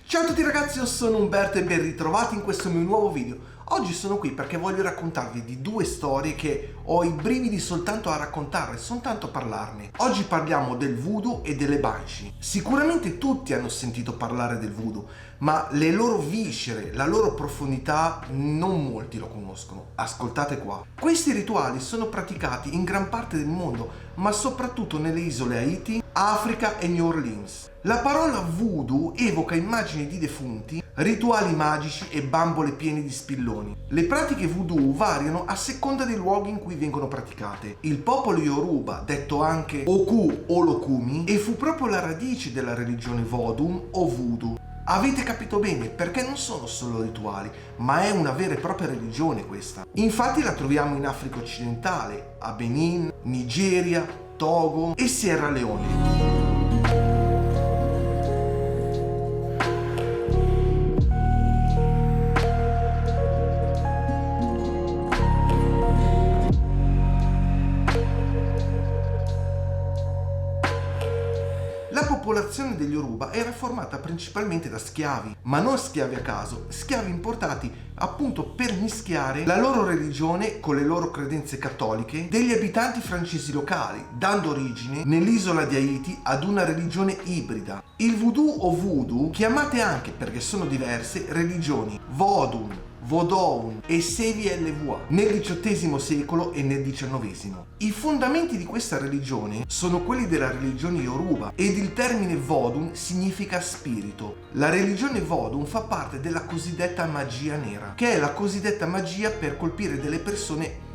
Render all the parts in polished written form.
Ciao a tutti ragazzi, io sono Umberto e ben ritrovati in questo mio nuovo video. Oggi sono qui perché voglio raccontarvi di due storie che ho i brividi soltanto a raccontarle, soltanto a parlarne. Oggi parliamo del voodoo e delle banshee. Sicuramente tutti hanno sentito parlare del voodoo, ma le loro viscere, la loro profondità non molti lo conoscono. Ascoltate qua. Questi rituali sono praticati in gran parte del mondo, ma soprattutto nelle isole Haiti, Africa e New Orleans. La parola voodoo evoca immagini di defunti, rituali magici e bambole piene di spilloni. Le pratiche voodoo variano a seconda dei luoghi in cui vengono praticate. Il popolo Yoruba, detto anche Oku o Lokumi, e fu proprio la radice della religione Vodun o voodoo. Avete capito bene, perché non sono solo rituali, ma è una vera e propria religione questa. Infatti la troviamo in Africa occidentale, a Benin, Nigeria, Togo e Sierra Leone. La popolazione degli Yoruba era formata principalmente da schiavi, ma non schiavi a caso, schiavi importati appunto per mischiare la loro religione con le loro credenze cattoliche degli abitanti francesi locali, dando origine nell'isola di Haiti ad una religione ibrida. Il voodoo o voodoo, chiamate anche perché sono diverse religioni, Vodun, Vodou e Sevi-LVA nel XVIII secolo e nel XIX. I fondamenti di questa religione sono quelli della religione Yoruba ed il termine Vodun significa spirito. La religione Vodun fa parte della cosiddetta magia nera, che è la cosiddetta magia per colpire delle persone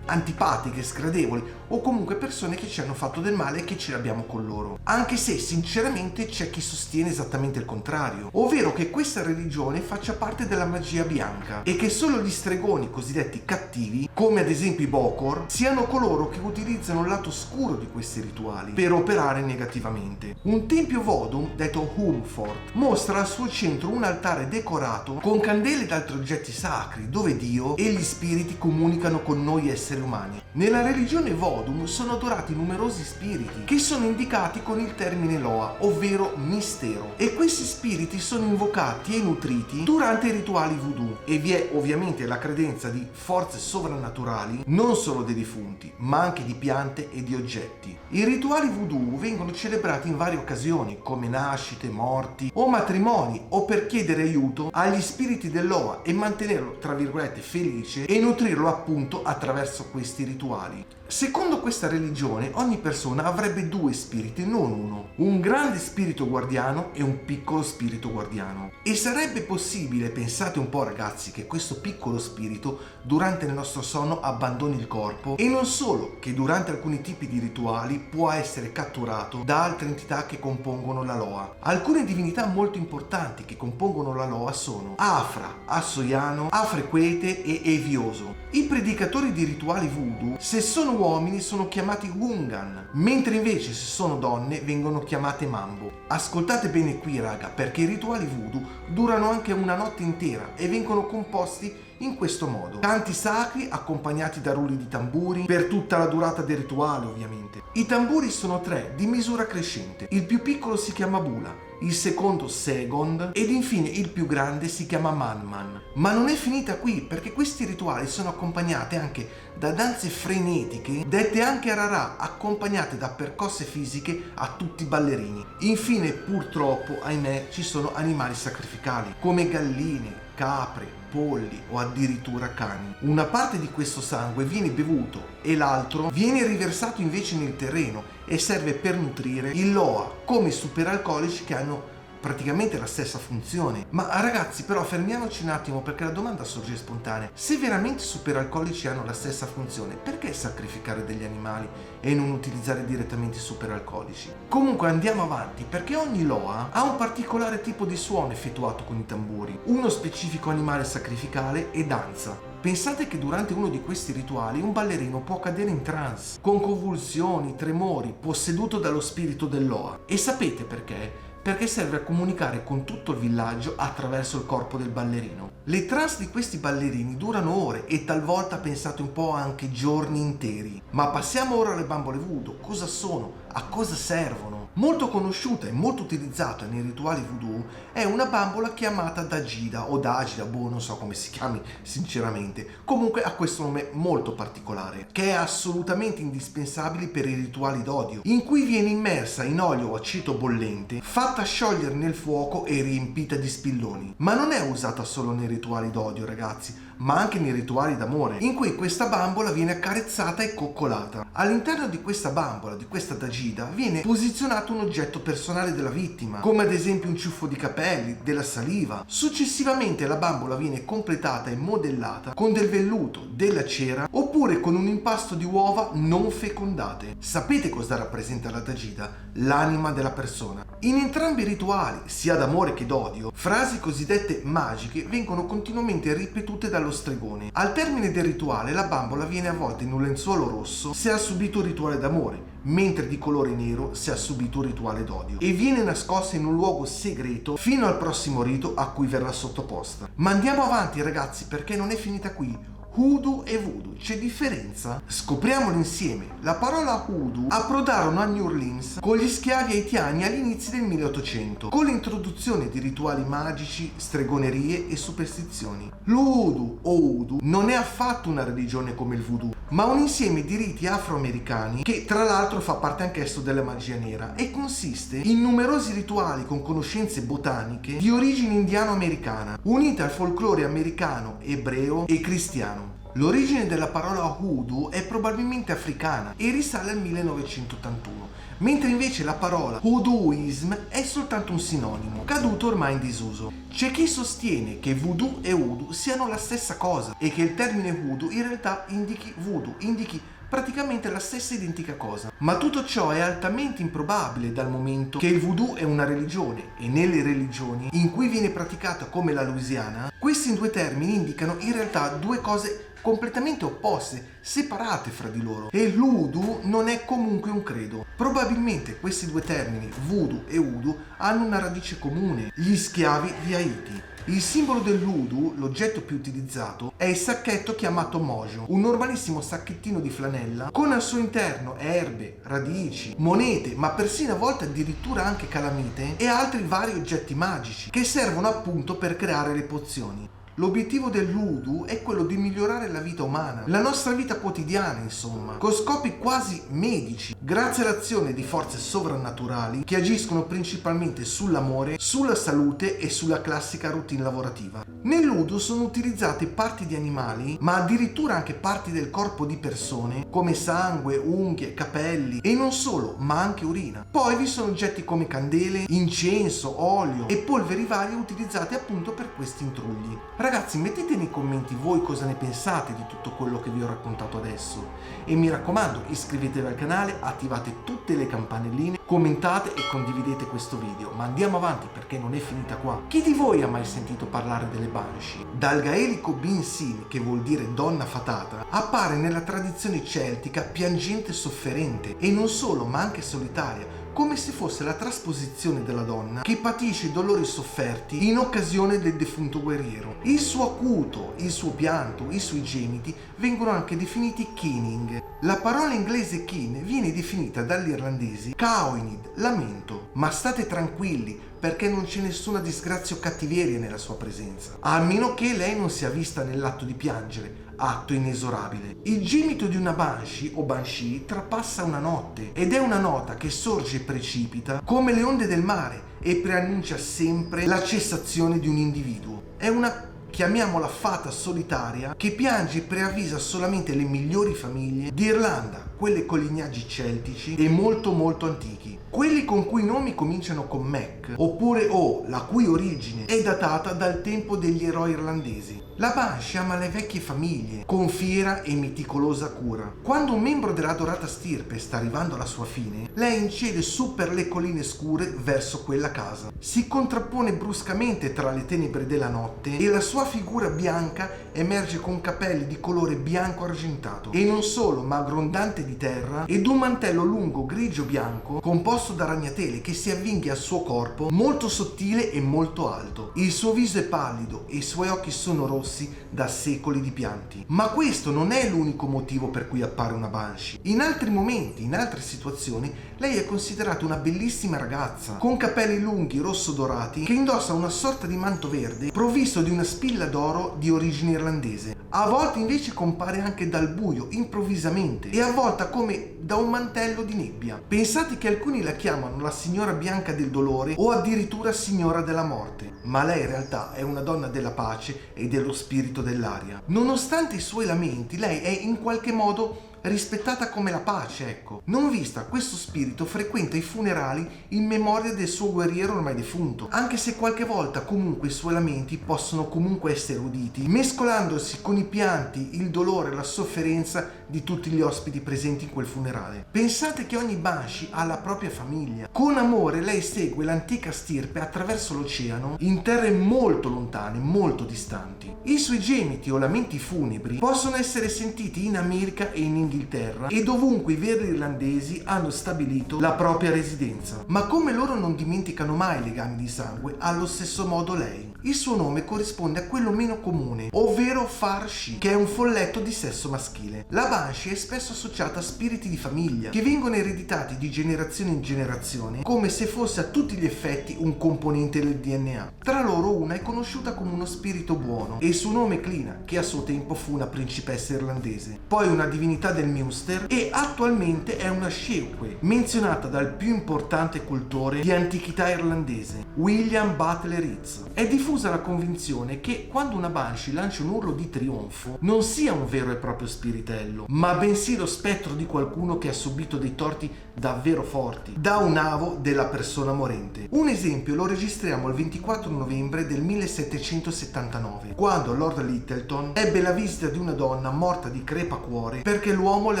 antipatiche, sgradevoli o comunque persone che ci hanno fatto del male e che ce l'abbiamo con loro. Anche se sinceramente c'è chi sostiene esattamente il contrario, ovvero che questa religione faccia parte della magia bianca e che solo gli stregoni cosiddetti cattivi, come ad esempio i Bokor, siano coloro che utilizzano il lato oscuro di questi rituali per operare negativamente. Un tempio Vodun, detto Humfort, mostra al suo centro un altare decorato con candele ed altri oggetti sacri dove Dio e gli spiriti comunicano con noi esseri umani. Nella religione Vodun sono adorati numerosi spiriti che sono indicati con il termine Loa, ovvero mistero, e questi spiriti sono invocati e nutriti durante i rituali voodoo e vi è ovviamente la credenza di forze sovrannaturali non solo dei defunti ma anche di piante e di oggetti. I rituali voodoo vengono celebrati in varie occasioni come nascite, morti o matrimoni o per chiedere aiuto agli spiriti del Loa e mantenerlo tra virgolette felice e nutrirlo appunto attraverso questi rituali. Secondo questa religione ogni persona avrebbe due spiriti, non uno, un grande spirito guardiano e un piccolo spirito guardiano. E sarebbe possibile, pensate un po' ragazzi, che questo piccolo spirito durante il nostro sonno abbandoni il corpo e non solo, che durante alcuni tipi di rituali può essere catturato da altre entità che compongono la Loa. Alcune divinità molto importanti che compongono la Loa sono Afra, Assoiano, Afrequete e Evioso. I predicatori di rituali voodoo, se sono uomini, sono chiamati Wungan, mentre invece se sono donne vengono chiamate Mambo. Ascoltate bene qui raga, perché i rituali voodoo durano anche una notte intera e vengono composti in questo modo: canti sacri accompagnati da rulli di tamburi per tutta la durata del rituale ovviamente. I tamburi sono tre di misura crescente, il più piccolo si chiama Bula, il secondo Segond ed infine il più grande si chiama Manman. Ma non è finita qui, perché questi rituali sono accompagnati anche da danze frenetiche dette anche Rarà, accompagnate da percosse fisiche a tutti i ballerini. Infine purtroppo, ahimè, ci sono animali sacrificali come galline, capre, polli o addirittura cani. Una parte di questo sangue viene bevuto e l'altro viene riversato invece nel terreno e serve per nutrire il Loa, come i superalcolici che hanno praticamente la stessa funzione. Ma ragazzi, però fermiamoci un attimo, perché la domanda sorge spontanea: se veramente i superalcolici hanno la stessa funzione, perché sacrificare degli animali e non utilizzare direttamente i superalcolici? Comunque andiamo avanti, perché ogni Loa ha un particolare tipo di suono effettuato con i tamburi, uno specifico animale sacrificale e danza. Pensate che durante uno di questi rituali un ballerino può cadere in trance, con convulsioni, tremori, posseduto dallo spirito del Loa. E sapete perché? Perché serve a comunicare con tutto il villaggio attraverso il corpo del ballerino. Le trance di questi ballerini durano ore e talvolta, pensate un po', anche giorni interi. Ma passiamo ora alle bambole voodoo. Cosa sono? A cosa servono? Molto conosciuta e molto utilizzata nei rituali voodoo è una bambola chiamata Dagida o Dagida, non so come si chiami sinceramente, comunque ha questo nome molto particolare, che è assolutamente indispensabile per i rituali d'odio, in cui viene immersa in olio o aceto bollente, fatta sciogliere nel fuoco e riempita di spilloni. Ma non è usata solo nei rituali d'odio, ragazzi, ma anche nei rituali d'amore, in cui questa bambola viene accarezzata e coccolata. All'interno di questa bambola, di questa Dagida, viene posizionato un oggetto personale della vittima, come ad esempio un ciuffo di capelli, della saliva. Successivamente la bambola viene completata e modellata con del velluto, della cera oppure con un impasto di uova non fecondate. Sapete cosa rappresenta la Dagida? L'anima della persona. In entrambi i rituali, sia d'amore che d'odio, frasi cosiddette magiche vengono continuamente ripetute dallo stregone. Al termine del rituale la bambola viene avvolta in un lenzuolo rosso se ha subito un rituale d'amore, mentre di colore nero se ha subito un rituale d'odio, e viene nascosta in un luogo segreto fino al prossimo rito a cui verrà sottoposta. Ma andiamo avanti, ragazzi, perché non è finita qui. Hoodoo e voodoo, c'è differenza? Scopriamolo insieme. La parola hoodoo approdarono a New Orleans con gli schiavi haitiani all'inizio del 1800, con l'introduzione di rituali magici, stregonerie e superstizioni. Lo hoodoo o voodoo non è affatto una religione come il voodoo, ma un insieme di riti afroamericani che tra l'altro fa parte anch'esso della magia nera e consiste in numerosi rituali con conoscenze botaniche di origine indiano-americana, unite al folklore americano, ebreo e cristiano. L'origine della parola hoodoo è probabilmente africana e risale al 1981, mentre invece la parola hoodooism è soltanto un sinonimo, caduto ormai in disuso. C'è chi sostiene che voodoo e hoodoo siano la stessa cosa e che il termine voodoo in realtà indichi praticamente la stessa identica cosa. Ma tutto ciò è altamente improbabile dal momento che il voodoo è una religione e nelle religioni in cui viene praticata come la Louisiana, questi due termini indicano in realtà due cose completamente opposte, separate fra di loro, e l'hoodoo non è comunque un credo. Probabilmente questi due termini, voodoo e hoodoo, hanno una radice comune: gli schiavi di Haiti. Il simbolo dell'hoodoo, l'oggetto più utilizzato, è il sacchetto chiamato mojo, un normalissimo sacchettino di flanella con al suo interno erbe, radici, monete, ma persino a volte addirittura anche calamite e altri vari oggetti magici che servono appunto per creare le pozioni. L'obiettivo dell'hoodoo è quello di migliorare la vita umana, la nostra vita quotidiana insomma, con scopi quasi medici, grazie all'azione di forze sovrannaturali che agiscono principalmente sull'amore, sulla salute e sulla classica routine lavorativa. Nell'hoodoo sono utilizzate parti di animali, ma addirittura anche parti del corpo di persone, come sangue, unghie, capelli e non solo, ma anche urina. Poi vi sono oggetti come candele, incenso, olio e polveri varie utilizzate appunto per questi intrugli. Ragazzi, mettete nei commenti voi cosa ne pensate di tutto quello che vi ho raccontato adesso e mi raccomando, iscrivetevi al canale, attivate tutte le campanelline, commentate e condividete questo video. Ma andiamo avanti perché non è finita qua. Chi di voi ha mai sentito parlare delle Banshee? Dal gaelico Bin Sin, che vuol dire donna fatata, appare nella tradizione celtica piangente e sofferente, e non solo ma anche solitaria, come se fosse la trasposizione della donna che patisce i dolori sofferti in occasione del defunto guerriero. Il suo acuto, il suo pianto, i suoi gemiti vengono anche definiti keening. La parola inglese keen viene definita dagli irlandesi caoinid, lamento, ma state tranquilli perché non c'è nessuna disgrazia o cattiveria nella sua presenza, a meno che lei non sia vista nell'atto di piangere, atto inesorabile. Il gemito di una banshee o banshee trapassa una notte ed è una nota che sorge e precipita come le onde del mare e preannuncia sempre la cessazione di un individuo. È una, chiamiamola, fata solitaria che piange e preavvisa solamente le migliori famiglie d'Irlanda, quelle con lignaggi celtici e molto antichi, quelli con cui i nomi cominciano con Mac oppure O, la cui origine è datata dal tempo degli eroi irlandesi. La Banshee ama le vecchie famiglie con fiera e meticolosa cura. Quando un membro della dorata stirpe sta arrivando alla sua fine, lei incede su per le colline scure verso quella casa. Si contrappone bruscamente tra le tenebre della notte e la sua figura bianca emerge con capelli di colore bianco argentato e non solo, ma grondante abbondante di terra ed un mantello lungo grigio-bianco composto da ragnatele che si avvinghia al suo corpo, molto sottile e molto alto. Il suo viso è pallido e i suoi occhi sono rossi da secoli di pianti. Ma questo non è l'unico motivo per cui appare una Banshee. In altri momenti, in altre situazioni, lei è considerata una bellissima ragazza con capelli lunghi rosso-dorati che indossa una sorta di manto verde provvisto di una spilla d'oro di origine irlandese. A volte invece compare anche dal buio, improvvisamente, e avvolta come da un mantello di nebbia. Pensate che alcuni la chiamano la signora bianca del dolore o addirittura signora della morte, ma lei in realtà è una donna della pace e dello spirito dell'aria. Nonostante i suoi lamenti, lei è in qualche modo rispettata come la pace, ecco. Non vista, questo spirito frequenta i funerali in memoria del suo guerriero ormai defunto, anche se qualche volta comunque i suoi lamenti possono comunque essere uditi, mescolandosi con i pianti, il dolore e la sofferenza di tutti gli ospiti presenti in quel funerale. Pensate che ogni Banshee ha la propria famiglia. Con amore lei segue l'antica stirpe attraverso l'oceano in terre molto lontane, molto distanti. I suoi gemiti o lamenti funebri possono essere sentiti in America e in Inghilterra e dovunque i veri irlandesi hanno stabilito la propria residenza. Ma come loro non dimenticano mai i legami di sangue, allo stesso modo lei. Il suo nome corrisponde a quello meno comune, ovvero Farshi, che è un folletto di sesso maschile. La Banshee è spesso associata a spiriti di famiglia che vengono ereditati di generazione in generazione come se fosse a tutti gli effetti un componente del DNA. Tra loro una è conosciuta come uno spirito buono e il suo nome è Clina, che a suo tempo fu una principessa irlandese, poi una divinità del Munster e attualmente è una Sheukwe, menzionata dal più importante cultore di antichità irlandese, William Butler Yeats. È diffusa la convinzione che quando una Banshee lancia un urlo di trionfo non sia un vero e proprio spiritello, ma bensì lo spettro di qualcuno che ha subito dei torti davvero forti da un avo della persona morente. Un esempio lo registriamo il 24 novembre del 1779, quando Lord Lyttelton ebbe la visita di una donna morta di crepacuore perché l'uomo le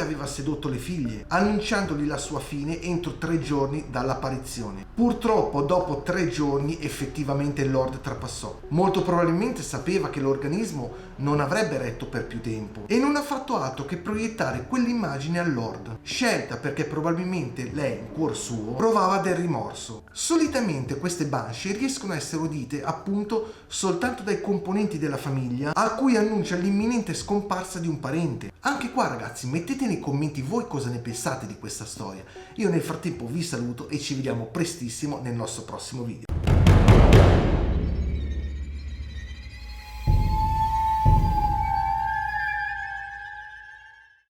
aveva sedotto le figlie, annunciandogli la sua fine entro 3 giorni dall'apparizione. Purtroppo dopo 3 giorni effettivamente il Lord trapassò. Molto probabilmente sapeva che l'organismo non avrebbe retto per più tempo e non ha fatto altro che proiettare quell'immagine al Lord, scelta perché probabilmente lei in cuor suo provava del rimorso. Solitamente queste Banshee riescono a essere udite appunto soltanto dai componenti della famiglia a cui annuncia l'imminente scomparsa di un parente. Anche qua ragazzi, mettete nei commenti voi cosa ne pensate di questa storia. Io nel frattempo vi saluto e ci vediamo prestissimo nel nostro prossimo video.